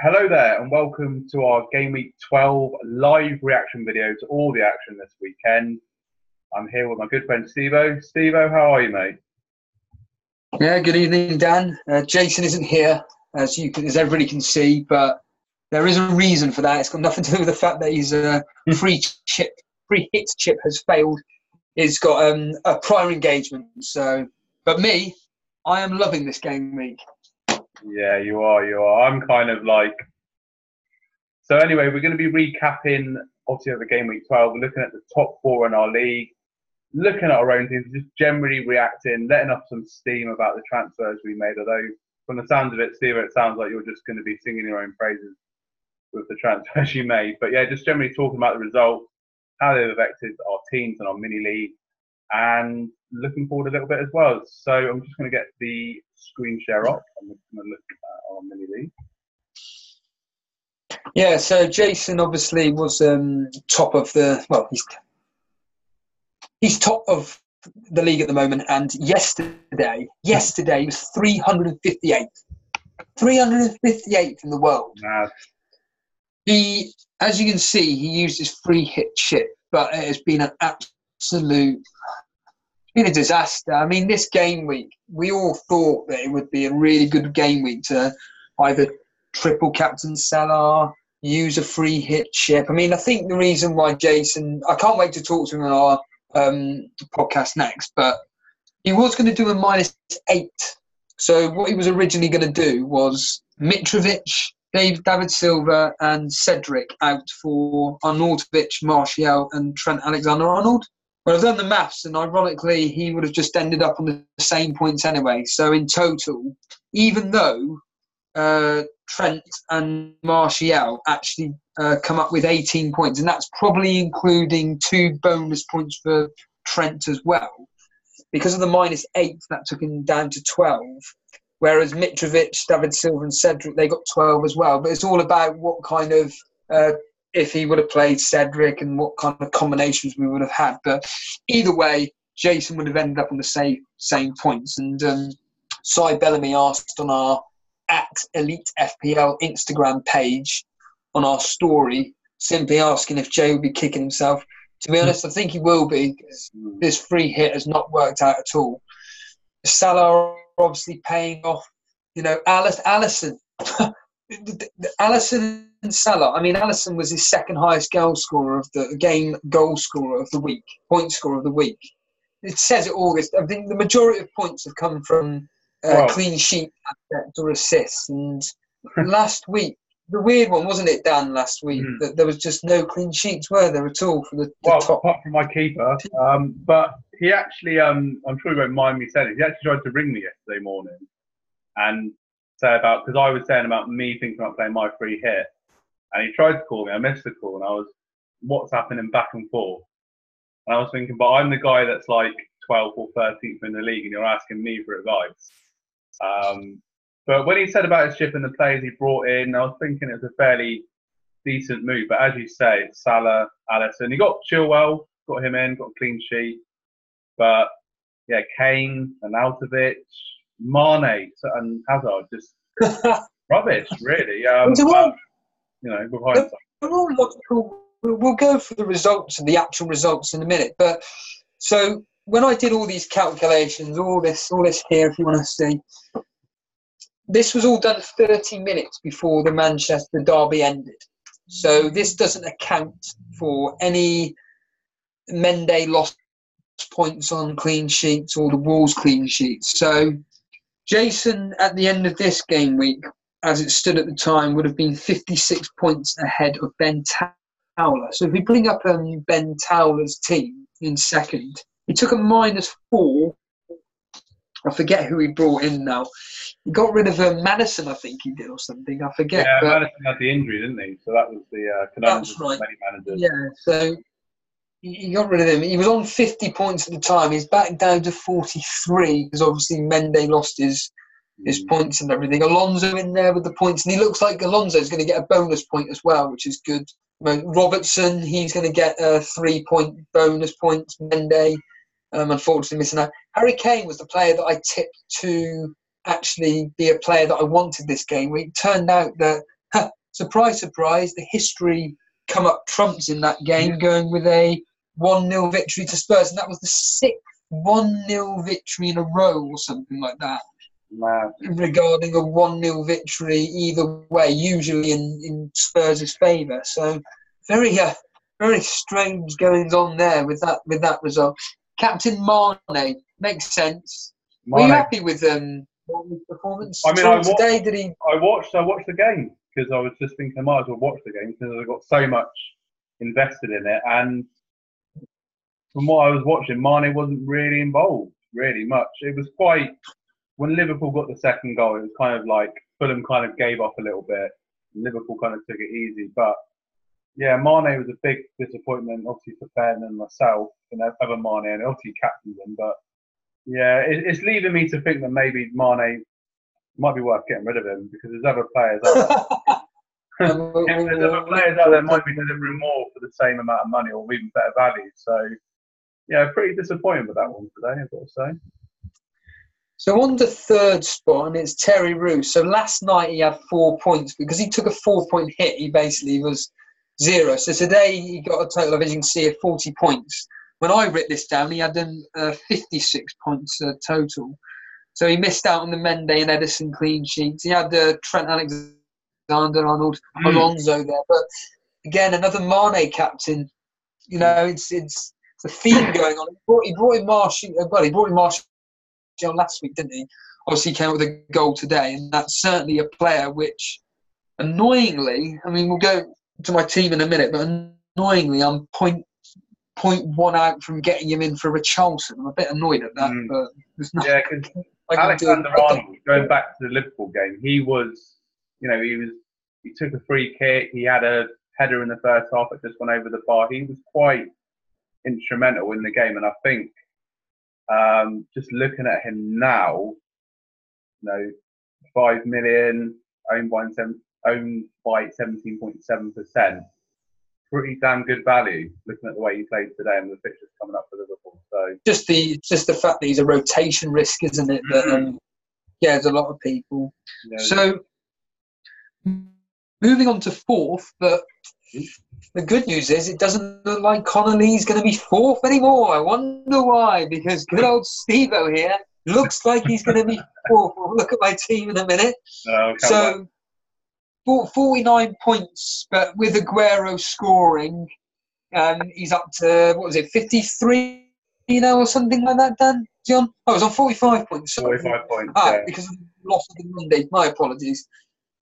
Hello there, and welcome to our Gameweek 12 live reaction video to all the action this weekend. I'm here with my good friend Stevo. Stevo, how are you, mate? Yeah, good evening, Dan. Jason isn't here, as everybody can see, but there is a reason for that. It's got nothing to do with the fact that his free hit chip has failed. He's got a prior engagement. But me, I am loving this game week. Yeah, you are. I'm kind of like... So anyway, we're going to be recapping, obviously, the Game Week 12. We're looking at the top four in our league, looking at our own teams, just generally reacting, letting off some steam about the transfers we made. Although, from the sound of it, Steve, it sounds like you're just going to be singing your own praises with the transfers you made. But yeah, just generally talking about the results, how they've affected our teams and our mini league, and looking forward a little bit as well. So I'm just going to get the screen share up. I'm just going to look at our mini league. Yeah, so Jason obviously was top of the... Well, he's top of the league at the moment, and yesterday was 358th. 358th in the world. Mad. He, as you can see, he used his free hit chip, but it has been an absolute... It's been a disaster. I mean, this game week, we all thought that it would be a really good game week to either triple captain Salah, use a free hit chip. I mean, I think the reason why Jason... I can't wait to talk to him on our podcast next, but he was going to do a -8. So what he was originally going to do was Mitrovic, David Silva and Cedric out for Arnautovic, Martial and Trent Alexander-Arnold. Well, I've done the maths, and ironically, he would have just ended up on the same points anyway. So in total, even though Trent and Martial actually come up with 18 points, and that's probably including 2 bonus points for Trent as well. Because of the -8, that took him down to 12. Whereas Mitrovic, David Silva and Cedric, they got 12 as well. But it's all about what kind of... if he would have played Cedric and what kind of combinations we would have had. But either way, Jason would have ended up on the same points. And Cy Bellamy asked on our @Elite FPL Instagram page on our story, simply asking if Jay would be kicking himself. To be honest, I think he will be, because this free hit has not worked out at all. Salah obviously paying off, Alisson. Alisson and Salah. I mean, Alisson was his second highest goal scorer of the game, goal scorer of the week, point scorer of the week. It says it all. I think the majority of points have come from clean sheet or assists. And last week, the weird one, wasn't it, Dan, last week, that there was just no clean sheets, were there, at all, for the top? Apart from my keeper. But he actually, I'm sure he won't mind me saying it, he actually tried to ring me yesterday morning and say about, because I was saying about me thinking about playing my free hit, and he tried to call me. I missed the call, and I was WhatsApping him back and forth. And I was thinking, but I'm the guy that's like 12th or 13th in the league, and you're asking me for advice. But when he said about his chip and the players he brought in, I was thinking it was a fairly decent move. But as you say, it's Salah, Alisson. He got Chilwell, got him in, got a clean sheet. But yeah, Kane, Arnautovic, Mane and Hazard, just rubbish, really. But, with hindsight. They're all logical. We'll go for the results and the actual results in a minute. But so when I did all these calculations, all this here, if you want to see, this was all done 30 minutes before the Manchester derby ended. So this doesn't account for any Mendy lost points on clean sheets or the Wolves clean sheets. So Jason, at the end of this game week, as it stood at the time, would have been 56 points ahead of Ben Towler. So if we bring up Ben Towler's team in second, he took a -4. I forget who he brought in now. He got rid of Madison, I think he did, or something. I forget. Yeah, Madison had the injury, didn't he? So that was the conundrum that's right. of many managers. Yeah, so he got rid of him. He was on 50 points at the time. He's back down to 43 because obviously Mendy lost his points and everything. Alonso in there with the points, and he looks like Alonso's going to get a bonus point as well, which is good. Robertson, he's going to get a 3-point bonus points. Mendy, unfortunately missing out. Harry Kane was the player that I tipped to actually be a player that I wanted this game week. Turned out that surprise, surprise, the history come up trumps in that game, going with a 1-0 victory to Spurs, and that was the 6th 1-0 victory in a row or something like that. Wow. Regarding a 1-0 victory either way, usually in Spurs' favour. So very strange goings on there with that result. Captain Mane, makes sense. Were you happy with Mane's performance? I mean, today, did he? I watched the game because I was just thinking I might as well watch the game because I got so much invested in it. And from what I was watching, Mane wasn't really involved really much. It was quite. When Liverpool got the second goal, it was kind of like Fulham kind of gave up a little bit. Liverpool kind of took it easy. But, yeah, Mane was a big disappointment, obviously, for Ben and myself and other Mane, and obviously captained him. But, yeah, it's leaving me to think that maybe Mane might be worth getting rid of him because there's other players out there. There's other players out there might be delivering more for the same amount of money or even better value. So, yeah, pretty disappointed with that one today, I've got to say. So on the third spot, and it's Terry Roos. So last night he had 4 points. Because he took a 4-point hit, he basically was 0. So today he got a total of, as you can see, of 40 points. When I writ this down, he had 56 points total. So he missed out on the Mendy and Edison clean sheets. He had Trent Alexander-Arnold, Alonso there. But again, another Mane captain. You know, it's a theme going on. He brought in Martial. Well, he brought in Martial last week, didn't he? Obviously, he came out with a goal today, and that's certainly a player which, annoyingly, I mean, we'll go to my team in a minute, but annoyingly, I'm 0.1 out from getting him in for Richarlison. I'm a bit annoyed at that, but there's nothing. Yeah, because Alexander-Arnold, going back to the Liverpool game, he took a free kick, he had a header in the first half that just went over the bar. He was quite instrumental in the game, and I think just looking at him now, 5 million, owned by 17.7%, pretty damn good value. Looking at the way he played today and the pictures coming up for Liverpool, so just the fact that he's a rotation risk, isn't it? That there's a lot of people. Yeah. So moving on to fourth, but the good news is it doesn't look like Connolly's going to be fourth anymore. I wonder why, because good old Steve-O here looks like he's going to be fourth. We'll look at my team in a minute. So 49 points, but with Aguero scoring, he's up to, 53 or something like that, Dan? John? Oh, it was on 45 points. 45 points, because of the loss of the Monday. My apologies.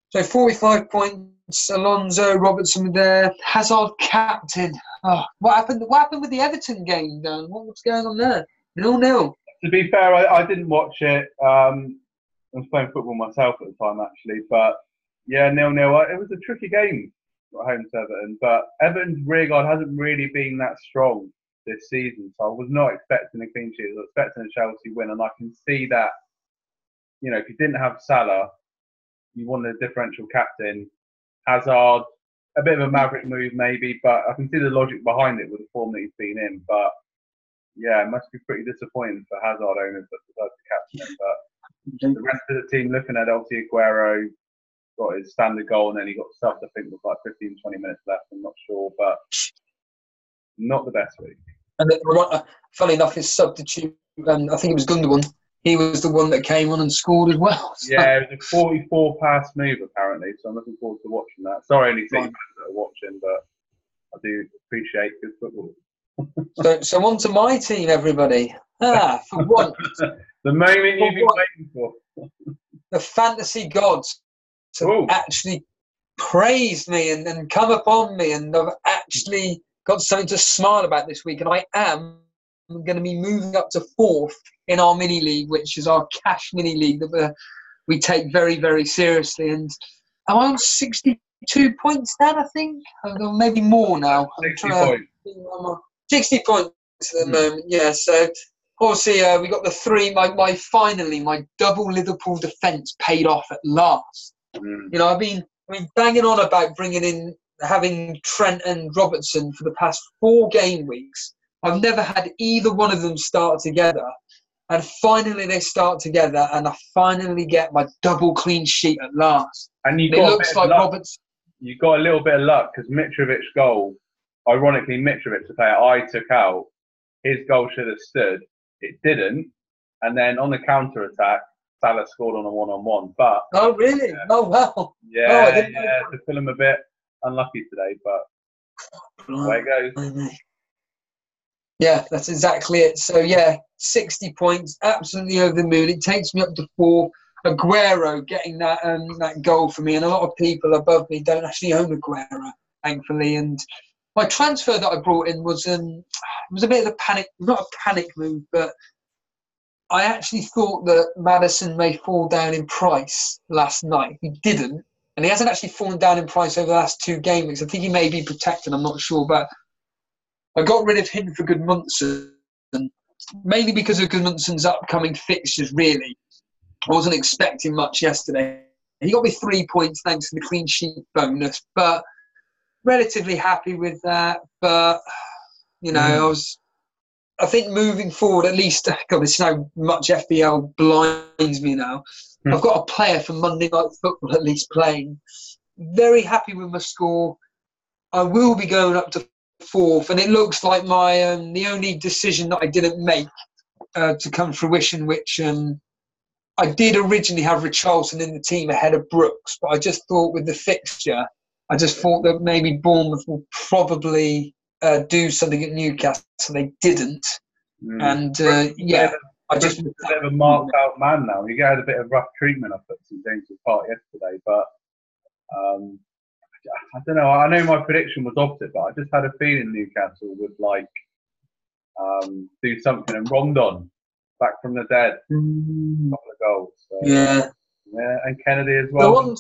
So 45 points, Alonso, Robertson were there, Hazard captain. Oh, what happened with the Everton game, Dan? What's going on there? 0-0. To be fair, I didn't watch it. I was playing football myself at the time, actually. But, yeah, 0-0. It was a tricky game at home to Everton. But Everton's rearguard hasn't really been that strong this season. So I was not expecting a clean sheet. I was expecting a Chelsea win. And I can see that, if you didn't have Salah, you wanted a differential captain. Hazard, a bit of a maverick move maybe, but I can see the logic behind it with the form that he's been in. But yeah, it must be pretty disappointing for Hazard owners that decided to captain him. But the rest of the team looking at obviously Aguero got his standard goal and then he got subbed, I think, with like 15, 20 minutes left. I'm not sure, but not the best week. And funny enough, his substitute, I think it was Gundogan. He was the one that came on and scored as well. So. Yeah, it was a 44 pass move apparently, so I'm looking forward to watching that. Sorry, any team fans that are watching, but I do appreciate good football. So on to my team, everybody. For once. The moment you've been waiting for. The fantasy gods have actually praised me and come upon me, and I've actually got something to smile about this week, and I am going to be moving up to fourth in our mini league, which is our cash mini league that we take very, very seriously. And I'm on 62 points now, I think. Or maybe more now. 60 points. 60 points at the moment, yeah. So obviously we got the three. My double Liverpool defence paid off at last. I've been banging on about having Trent and Robertson for the past 4 game weeks. I've never had either one of them start together. And finally they start together, and I finally get my double clean sheet at last. And it looks like Roberts. You got a little bit of luck because Mitrovic's goal, ironically, Mitrovic, the player I took out, his goal should have stood. It didn't. And then on the counter attack, Salah scored on a 1-on-1. But oh really? Yeah. Oh wow. Yeah, to feel him a bit unlucky today, but away it goes. Yeah, that's exactly it. So yeah, 60 points, absolutely over the moon. It takes me up to 4. Aguero getting that goal for me, and a lot of people above me don't actually own Aguero, thankfully. And my transfer that I brought in was a bit of a panic, not a panic move, but I actually thought that Maddison may fall down in price last night. He didn't, and he hasn't actually fallen down in price over the last 2 game weeks. I think he may be protected, I'm not sure, but I got rid of him for Goodmunson, mainly because of Goodmunson's upcoming fixtures, really. I wasn't expecting much yesterday. He got me 3 points thanks to the clean sheet bonus, but relatively happy with that. But, you know, I think moving forward, at least, God, this is how much FPL blinds me now. I've got a player for Monday Night Football at least playing. Very happy with my score. I will be going up to 4th, and it looks like my the only decision that I didn't make to come fruition, which I did originally have Richarlison in the team ahead of Brooks, but I just thought with the fixture, I just thought that maybe Bournemouth will probably do something at Newcastle. They didn't. And, I just a bit of a marked out man now. He had a bit of rough treatment up at St James's Park yesterday, but I don't know. I know my prediction was opposite, but I just had a feeling Newcastle would do something. And Rondon, back from the dead, a couple of goals. So, yeah, and Kennedy as well.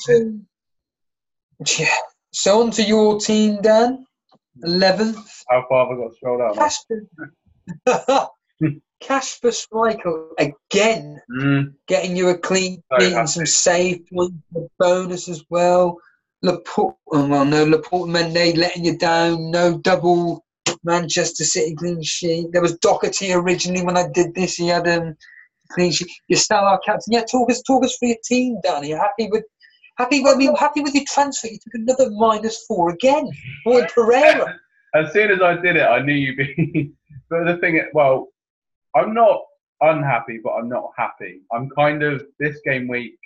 So on to your team, Dan. 11th. How far have I got to scroll down? Kasper Schmeichel again, getting you a clean sheet and some save points, a bonus as well. Laporte Mende letting you down. No double Manchester City clean sheet. There was Doherty originally when I did this. He had a clean sheet. You're still our captain. Yeah, talk us for your team, Dan. Are you happy with your transfer? You took another -4 again. Boy, Pereira. As soon as I did it, I knew you'd be. But the thing, well, I'm not unhappy, but I'm not happy. I'm kind of, this game week,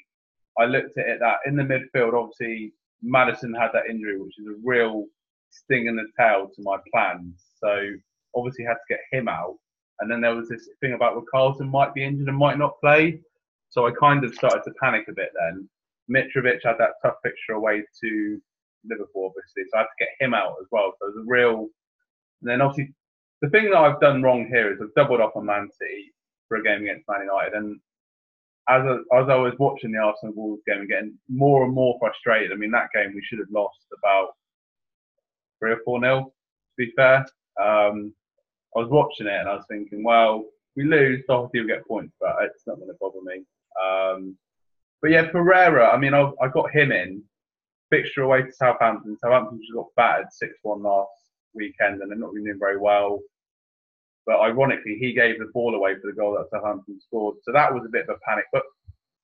I looked at it that in the midfield, obviously, Maddison had that injury, which is a real sting in the tail to my plans. So obviously had to get him out. And then there was this thing about Carlton might be injured and might not play. So I kind of started to panic a bit then. Mitrovic had that tough fixture away to Liverpool, obviously. So I had to get him out as well. So it was a real... And then obviously, the thing that I've done wrong here is I've doubled up on Man City for a game against Man United. And as I was watching the Arsenal Wolves game and getting more and more frustrated, I mean, that game we should have lost about 3 or 4-0, to be fair. I was watching it and I was thinking, well, we lose, obviously we'll get points, but it's not going to bother me. But yeah, Pereira, I mean, I got him in. Fixture away to Southampton. Southampton just got battered 6-1 last weekend and they're not been doing very well. But ironically, he gave the ball away for the goal that Southampton scored. So that was a bit of a panic. But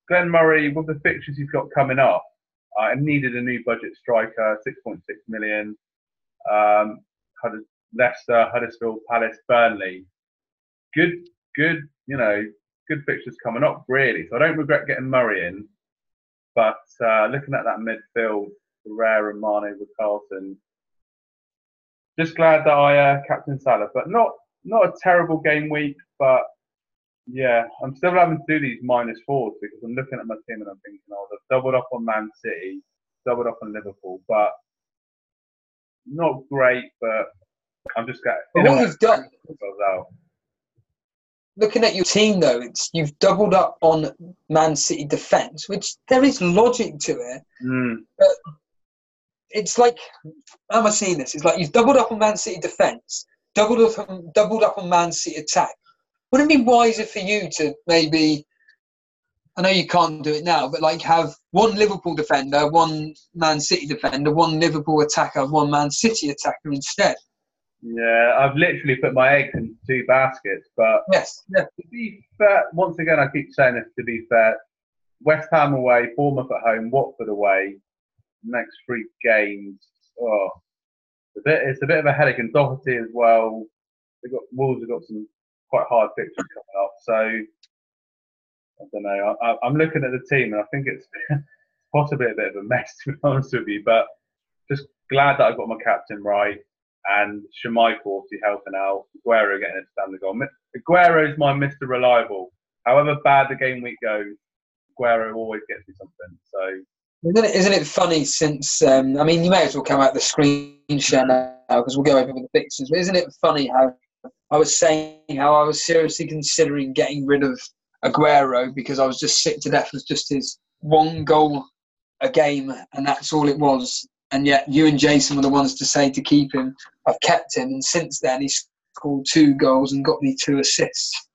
Glenn Murray, with the fixtures he's got coming up, needed a new budget striker, 6.6 million. Leicester, Huddersfield, Palace, Burnley. Good, good fixtures coming up, really. So I don't regret getting Murray in. But looking at that midfield, Pereira and Mane with Carlton, just glad that I captained Salah. But not a terrible game week, but yeah, I'm still having to do these -4s because I'm looking at my team and I'm thinking, they've doubled up on Man City, doubled up on Liverpool, but not great, but I'm just getting what you've done, out. Looking at your team though, you've doubled up on Man City defence, which there is logic to it. But it's like, how am I seeing this? It's like you've doubled up on Man City defence, doubled up on Man City attack. Wouldn't it be wiser for you to maybe, I know you can't do it now, but like have one Liverpool defender, one Man City defender, one Liverpool attacker, one Man City attacker instead? Yeah, I've literally put my eggs in 2 baskets. But Yes. Yeah. to be fair, once again, I keep saying this. To be fair, West Ham away, Bournemouth at home, Watford away. Next 3 games. Oh, it's a bit of a headache. And Doherty as well. Wolves have got some quite hard fixtures coming up. So I don't know. I'm looking at the team, and I think it's possibly a bit of a mess, to be honest with you. But just glad that I got my captain right, and Schmeichel obviously helping out. Aguero getting it to stand the goal. Aguero is my Mr. Reliable. However bad the game week goes, Aguero always gets me something. So. Isn't it funny since, I mean, you may as well come out the screen share now because we'll go over the fixtures, but isn't it funny how I was saying how I was seriously considering getting rid of Aguero because I was just sick to death with just his 1 goal a game and that's all it was. And yet you and Jason were the ones to say to keep him. I've kept him, and since then he's scored 2 goals and got me 2 assists.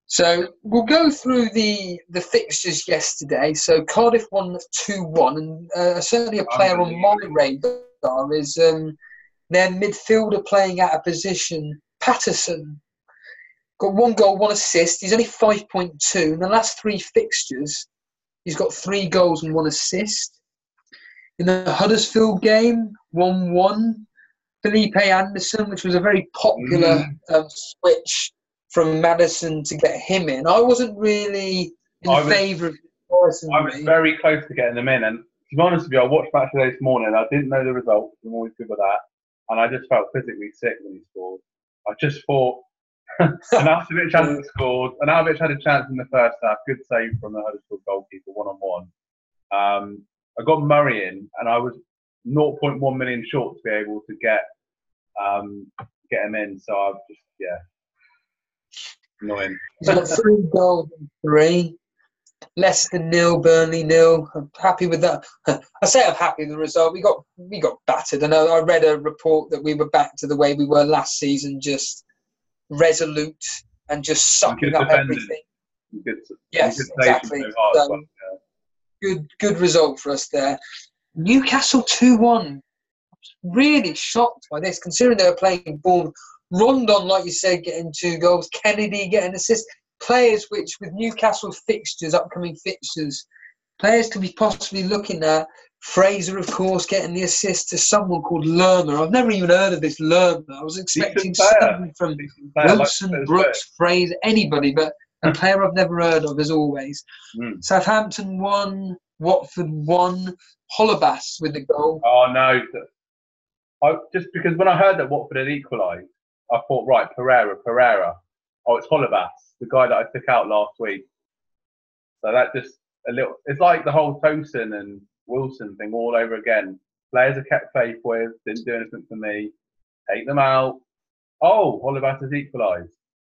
So we'll go through the fixtures yesterday. So Cardiff won 2-1, and certainly a player on my radar is their midfielder playing out of position, Patterson. Got 1 goal, 1 assist. He's only 5.2. In the last 3 fixtures, he's got 3 goals and 1 assist. In the Huddersfield game, 1-1. Felipe Anderson, which was a very popular switch from Maddison to get him in. I wasn't really in favour of it personally. I was very close to getting them in, and to be honest with you, I watched Match Today this morning. I didn't know the results. I'm always good with that, and I just felt physically sick when he scored. I just thought Anastovic hadn't scored. Anastovic had a chance in the first half. Good save from the Huddersfield goalkeeper, 1-on-1. I got Murray in, and I was 0.1 million short to be able to get him in. So I've just annoying. He's got 3 goals and 3. Leicester 0, Burnley 0. I'm happy with that. I say I'm happy with the result. We got battered. I read a report that we were back to the way we were last season, just resolute and just sucking up everything. Yes, exactly. So, good result for us there. Newcastle 2-1. Really shocked by this, considering they were playing Bournemouth. Rondon, like you said, getting 2 goals. Kennedy getting assists. Players which, with Newcastle fixtures, upcoming fixtures, players could be possibly looking at. Fraser, of course, getting the assist to someone called Lerner. I've never even heard of this Lerner. I was expecting something from Wilson, like Brooks, Fraser, anybody, but a player I've never heard of, as always. Southampton 1, Watford 1, Holebas with the goal. Oh, no. Just because when I heard that Watford had equalised, I thought, right, Pereira. Oh, it's Holebas, the guy that I took out last week. So that just it's like the whole Tosin and Wilson thing all over again. Players I kept faith with, didn't do anything for me. Take them out. Oh, Holebas has equalised.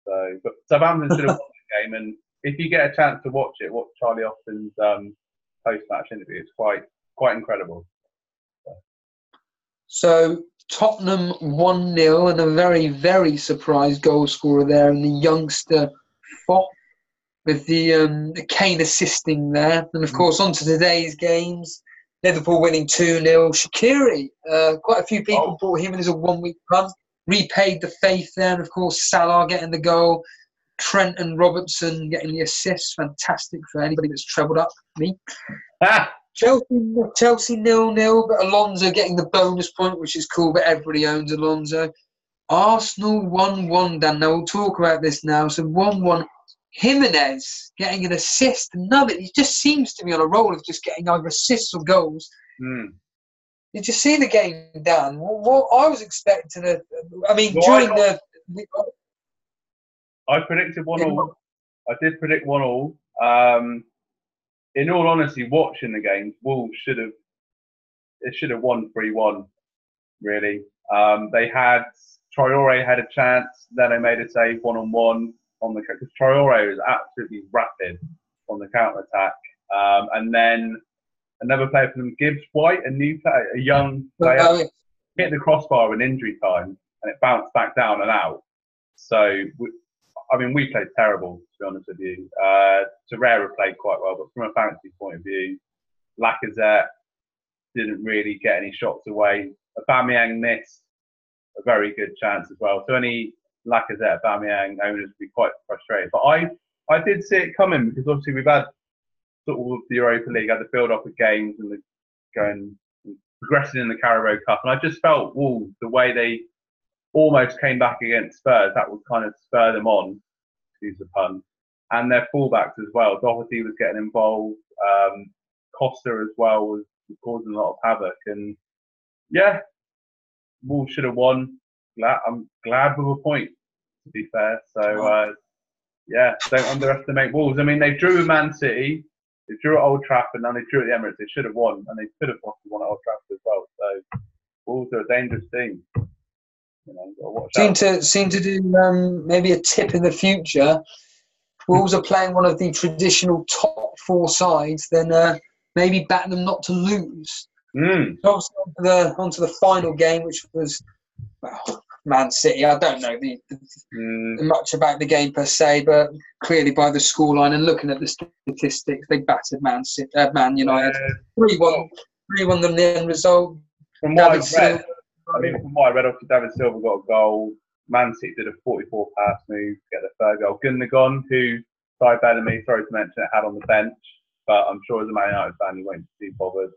So, but Southampton should have won the game. And if you get a chance to watch it, watch Charlie Austin's post-match interview. It's quite incredible. So Tottenham 1-0, and a very, very surprised goal scorer there, and the youngster Fopp with the Kane assisting there. And of course, on to today's games. Liverpool winning 2-0. Shaqiri, quite a few people brought him in as a 1-week run. Repaid the faith there. And of course, Salah getting the goal. Trent and Robertson getting the assists. Fantastic for anybody that's trebled up. Me. Chelsea 0-0, but Alonso getting the bonus point, which is cool, but everybody owns Alonso. Arsenal 1-1, Dan. Now, we'll talk about this now. So 1-1. Jimenez getting an assist. He just seems to be on a roll of just getting either assists or goals. Did you see the game, Dan? What I was expecting during the... I predicted 1-1. I did predict 1-1. In all honesty, watching the games, Wolves should have won 3-1, really. Traore had a chance, then they made a save 1-on-1 because Traore was absolutely rapid on the counter-attack. And then another player for them, Gibbs White, a young player, hit the crossbar in injury time, and it bounced back down and out. So, we played terrible, to be honest with you. Torreira played quite well, but from a fantasy point of view, Lacazette didn't really get any shots away. Aubameyang missed. a very good chance as well. So any Lacazette, Aubameyang owners would be quite frustrated. But I did see it coming because obviously we've had sort of the Europa League, had the build-up of games and progressing in the Carabao Cup. And I just felt Wolves, the way they almost came back against Spurs, that would kind of spur them on, excuse the pun. And their fullbacks as well. Doherty was getting involved. Costa as well was causing a lot of havoc. And yeah, Wolves should have won. I'm glad with a point, to be fair. So yeah, don't underestimate Wolves. I mean, they drew with Man City, they drew at Old Trafford, and then they drew at the Emirates. They should have won, and they could have possibly won at Old Trafford as well. So Wolves are a dangerous team. You know, watch out. Seem to do maybe a tip in the future. Wolves are playing one of the top 4 sides, then maybe back them not to lose. So onto the final game, which was Man City. I don't know much about the game per se, but clearly by the scoreline and looking at the statistics, they battered Man United 3-1 them the end result. From what I read, obviously David Silva got a goal. Man City did a 44 pass move to get the third goal. Gundogan, who Ty Bellamy, sorry to mention it, had on the bench, but I'm sure as a Man United fan, he won't be bothered.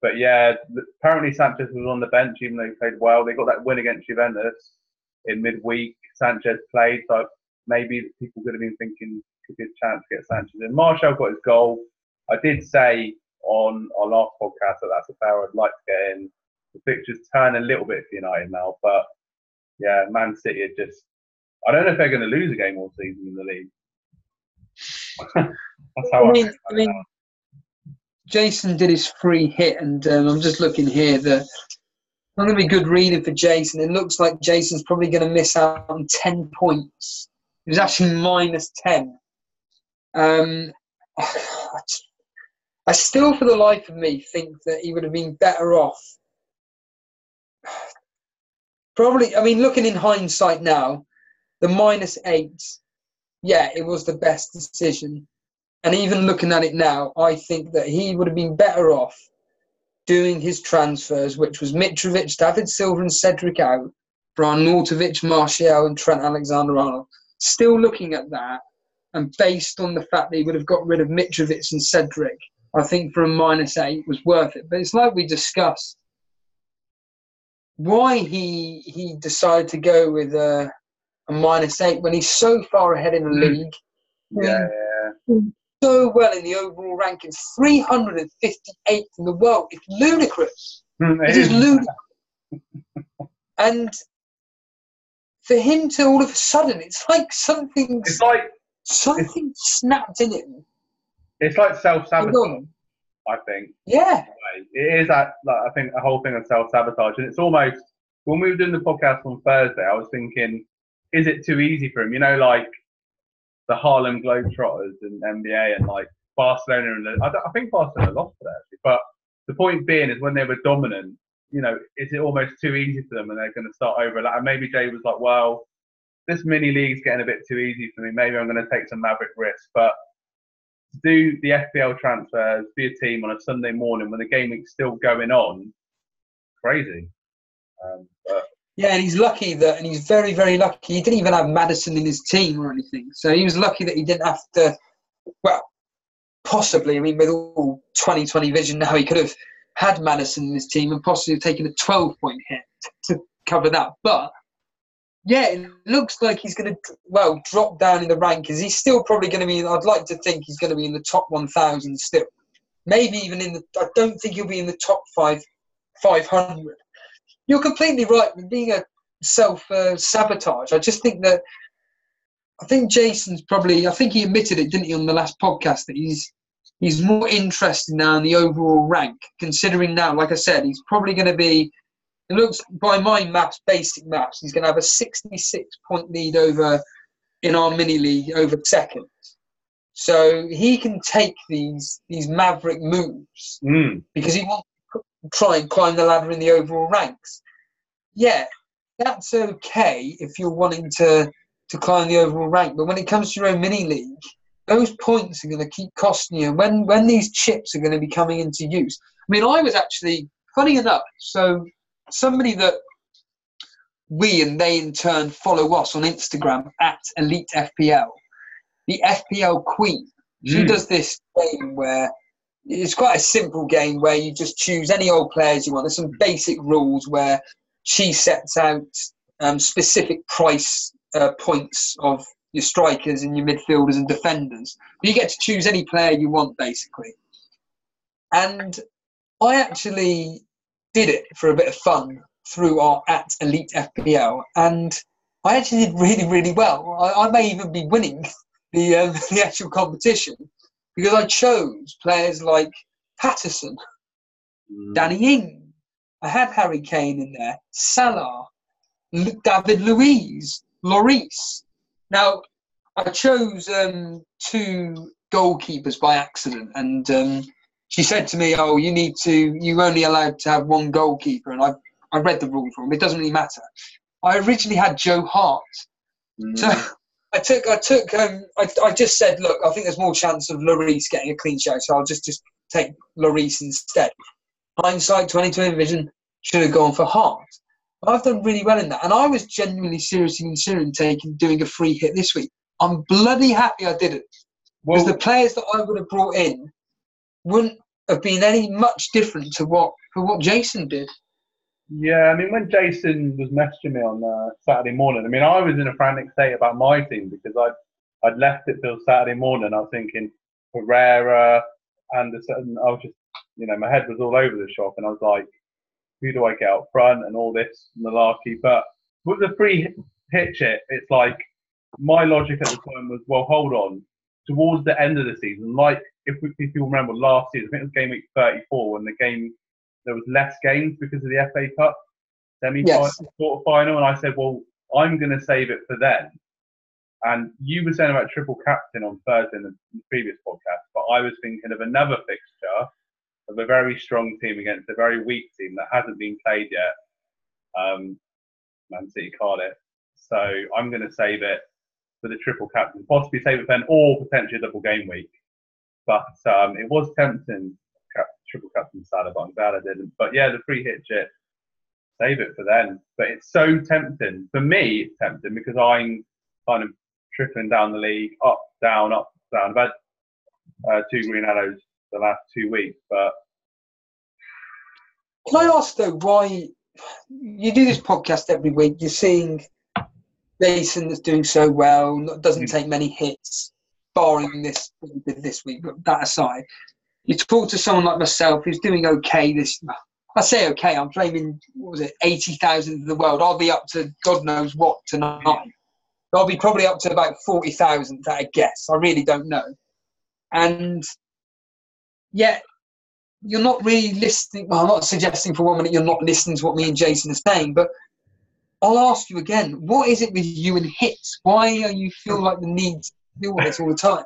But yeah, apparently Sanchez was on the bench, even though he played well. They got that win against Juventus in midweek. Sanchez played, so maybe people could have been thinking could be a chance to get Sanchez in. Martial got his goal. I did say on our last podcast that that's a player I'd like to get in. The pictures turn a little bit for United now, but yeah, Man City are just, I don't know if they're going to lose a game all season in the league. That's how I mean, Jason did his free hit, and I'm just looking here. Not going to be good reading for Jason. It looks like Jason's probably going to miss out on 10 points. It was actually minus 10. I still, for the life of me, think that he would have been better off. Probably, I mean, looking in hindsight now, the minus 8, yeah, it was the best decision. And even looking at it now, I think that he would have been better off doing his transfers, which was Mitrovic, David Silva and Cedric out, Brian Nautovic, Martial and Trent Alexander-Arnold. Still looking at that, and based on the fact that he would have got rid of Mitrovic and Cedric, I think for a minus 8 was worth it. But it's like we discussed, why he decided to go with a minus 8 when he's so far ahead in the league. Yeah. So well in the overall rankings, 358th in the world. It's ludicrous. It is ludicrous. And for him to all of a sudden, it's like something snapped in him. It's like self-sabotage, I think. Yeah. It is that, like, I think, a whole thing of self-sabotage. And it's almost, when we were doing the podcast on Thursday, I was thinking, is it too easy for him? You know, like the Harlem Globetrotters and NBA and like Barcelona. And I think Barcelona lost it actually. But the point being is when they were dominant, you know, is it almost too easy for them and they're going to start over? And maybe Jay was like, well, this mini league's getting a bit too easy for me. Maybe I'm going to take some maverick risks. But to do the FPL transfers, be a team on a Sunday morning when the game week's still going on, crazy. Yeah, and he's lucky that, and he's very, very lucky. He didn't even have Maddison in his team or anything. So he was lucky that he didn't have to, well, possibly, I mean, with all 2020 vision now, he could have had Maddison in his team and possibly taken a 12-point hit to cover that. But, yeah, it looks like he's going to, well, drop down in the rankings. He's still probably going to be, I'd like to think he's going to be in the top 1,000 still. Maybe even in the, I don't think he'll be in the top 500. You're completely right with being a self-sabotage. I just think that, I think Jason's probably, I think he admitted it, didn't he, on the last podcast, that he's more interested now in the overall rank, considering now, like I said, he's probably going to be, it looks, by my maths, basic maths, he's going to have a 66-point lead over, in our mini-league, over second. So he can take these maverick moves because he wants try and climb the ladder in the overall ranks. Yeah, that's okay if you're wanting to climb the overall rank. But when it comes to your own mini-league, those points are going to keep costing you. And when these chips are going to be coming into use. I mean, I was actually, funny enough, so somebody that we and they in turn follow us on Instagram at Elite FPL. The FPL Queen. She does this game where it's quite a simple game where you just choose any old players you want. There's some basic rules where she sets out specific price points of your strikers and your midfielders and defenders. You get to choose any player you want, basically. And I actually did it for a bit of fun through our at Elite FPL, and I actually did really, really well. I may even be winning the actual competition because I chose players like Patterson, Danny Ings. I had Harry Kane in there, Salah, David Luiz, Lloris. Now, I chose 2 goalkeepers by accident, and she said to me, "Oh, you're only allowed to have 1 goalkeeper." And I read the rules wrong. It doesn't really matter. I originally had Joe Hart, so I just said, look, I think there's more chance of Lloris getting a clean sheet, so I'll just take Lloris instead. Hindsight, 2020 vision, should have gone for Hart. But I've done really well in that, and I was genuinely seriously considering doing a free hit this week. I'm bloody happy I did it, because the players that I would have brought in wouldn't have been any much different to what Jason did. Yeah, I mean, when Jason was messaging me on Saturday morning, I mean, I was in a frantic state about my team because I'd left it till Saturday morning. I was thinking Pereira, Anderson. I was just, my head was all over the shop, and I was like, who do I get up front and all this malarkey? But with the free hit shit, it's like my logic at the time was, well, hold on. Towards the end of the season, like if you remember last season, I think it was game week 34 when there was less games because of the FA Cup semi-final, sort of final, and I said, well, I'm going to save it for then. And you were saying about triple captain on Thursday in the previous podcast, but I was thinking of another fixture of a very strong team against a very weak team that hasn't been played yet, Man City Cardiff. So I'm going to save it for the triple captain, possibly save it then, or potentially a double game week. But it was tempting, triple captain Salah, but I'm glad I didn't. But yeah, the free hit shit, save it for then. But it's so tempting. For me, it's tempting because I'm kind of trickling down the league, up, down, up, down. I've had 2 green arrows the last 2 weeks, but... Can I ask, though, why you do this podcast every week? You're seeing Jason that's doing so well, doesn't take many hits, barring this week, but that aside. You talk to someone like myself who's doing okay I say okay, I'm claiming, 80,000 in the world. I'll be up to God knows what tonight. I'll be probably up to about 40,000 at a guess. I really don't know. And yet, you're not really listening. Well, I'm not suggesting for 1 minute you're not listening to what me and Jason are saying, but I'll ask you again, what is it with you and hits? Why do you feel like the need to do all this all the time?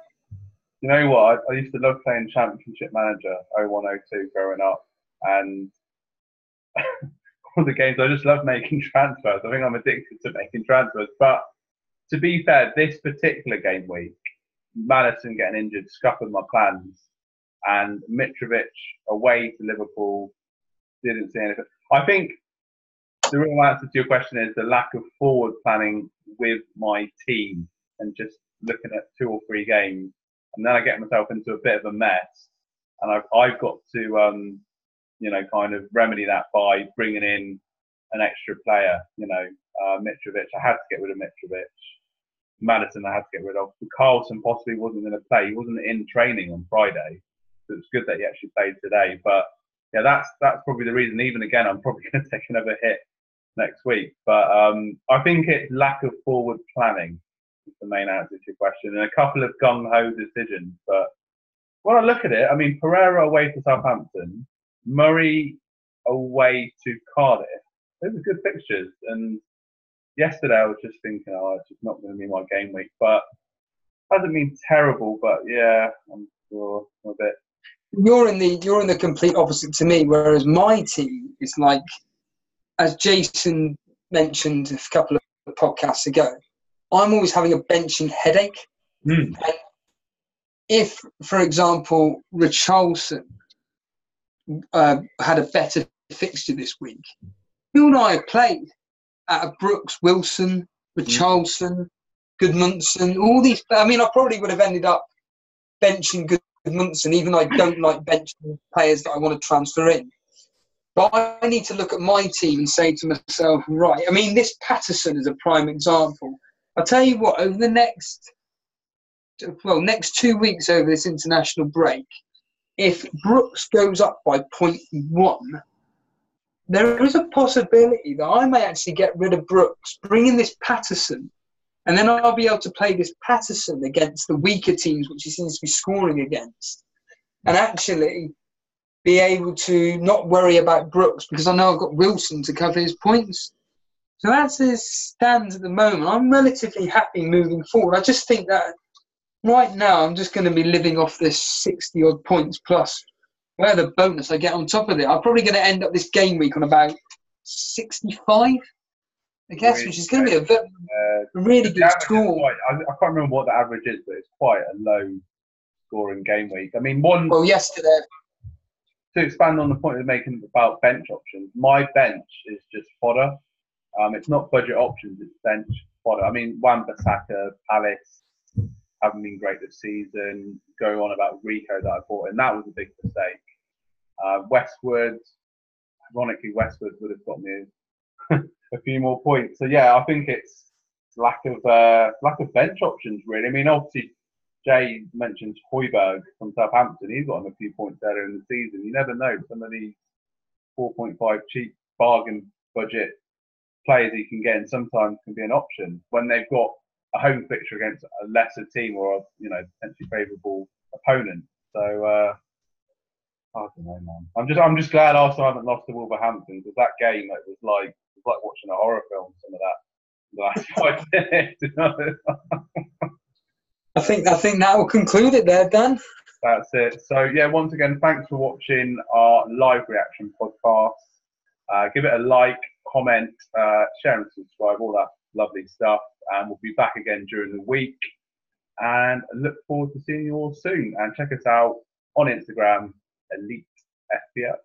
You know what? I used to love playing Championship Manager 0102 growing up, and all the games I just love making transfers. I think I'm addicted to making transfers. But to be fair, this particular game week, Maddison getting injured scuppered my plans, and Mitrovic away to Liverpool, didn't see anything. I think the real answer to your question is the lack of forward planning with my team and just looking at 2 or 3 games. And then I get myself into a bit of a mess, and I've got to, kind of remedy that by bringing in an extra player. Mitrovic, I had to get rid of Mitrovic. Maddison, I had to get rid of. Carlson possibly wasn't going to play. He wasn't in training on Friday, so it's good that he actually played today. But yeah, that's probably the reason. Even again, I'm probably going to take another hit next week. But I think it's lack of forward planning. The main answer to your question, and a couple of gung-ho decisions. But when I look at it, I mean, Pereira away to Southampton, Murray away to Cardiff. Those are good fixtures. And yesterday I was just thinking, it's just not going to be my game week. But it hasn't been terrible. But yeah, I'm sure a bit. You're in the complete opposite to me. Whereas my team is like, as Jason mentioned a couple of podcasts ago, I'm always having a benching headache. And if, for example, Richarlison had a better fixture this week, who and I have played, out of Brooks, Wilson, Richarlison, Goodmanson, all these. I mean, I probably would have ended up benching Goodmanson, even though I don't like benching players that I want to transfer in. But I need to look at my team and say to myself, right, I mean, this Patterson is a prime example. I'll tell you what, over the next 2 weeks over this international break, if Brooks goes up by 0.1, there is a possibility that I may actually get rid of Brooks, bring in this Patterson, and then I'll be able to play this Patterson against the weaker teams, which he seems to be scoring against, and actually be able to not worry about Brooks because I know I've got Wilson to cover his points. So that's as it stands at the moment. I'm relatively happy moving forward. I just think that right now I'm just going to be living off this 60-odd points plus where the bonus I get on top of it. I'm probably going to end up this game week on about 65, I guess, Really, which is going to be a really good score. I can't remember what the average is, but it's quite a low scoring game week. I mean, yesterday. To expand on the point of making about bench options, my bench is just fodder. It's not budget options, it's bench fodder. I mean, Wan-Bissaka, Palace haven't been great this season. Going on about Rico that I bought, and that was a big mistake. Westwood, ironically, Westwood would have got me a few more points. So yeah, I think it's lack of bench options really. I mean, obviously Jay mentioned Højbjerg from Southampton. He's got him a few points better in the season. You never know. Some of these 4.5 cheap bargain budget players you can get in sometimes can be an option when they've got a home fixture against a lesser team or a potentially favourable opponent. So I don't know, man. I'm just glad Arsenal haven't lost to Wolverhampton because that game it was like watching a horror film. Some of that the last 5 minutes. I think that will conclude it there, Dan. That's it. So yeah, once again, thanks for watching our live reaction podcast. Give it a like, comment, share and subscribe, all that lovely stuff. And we'll be back again during the week. And I look forward to seeing you all soon. And check us out on Instagram, Elite FPL.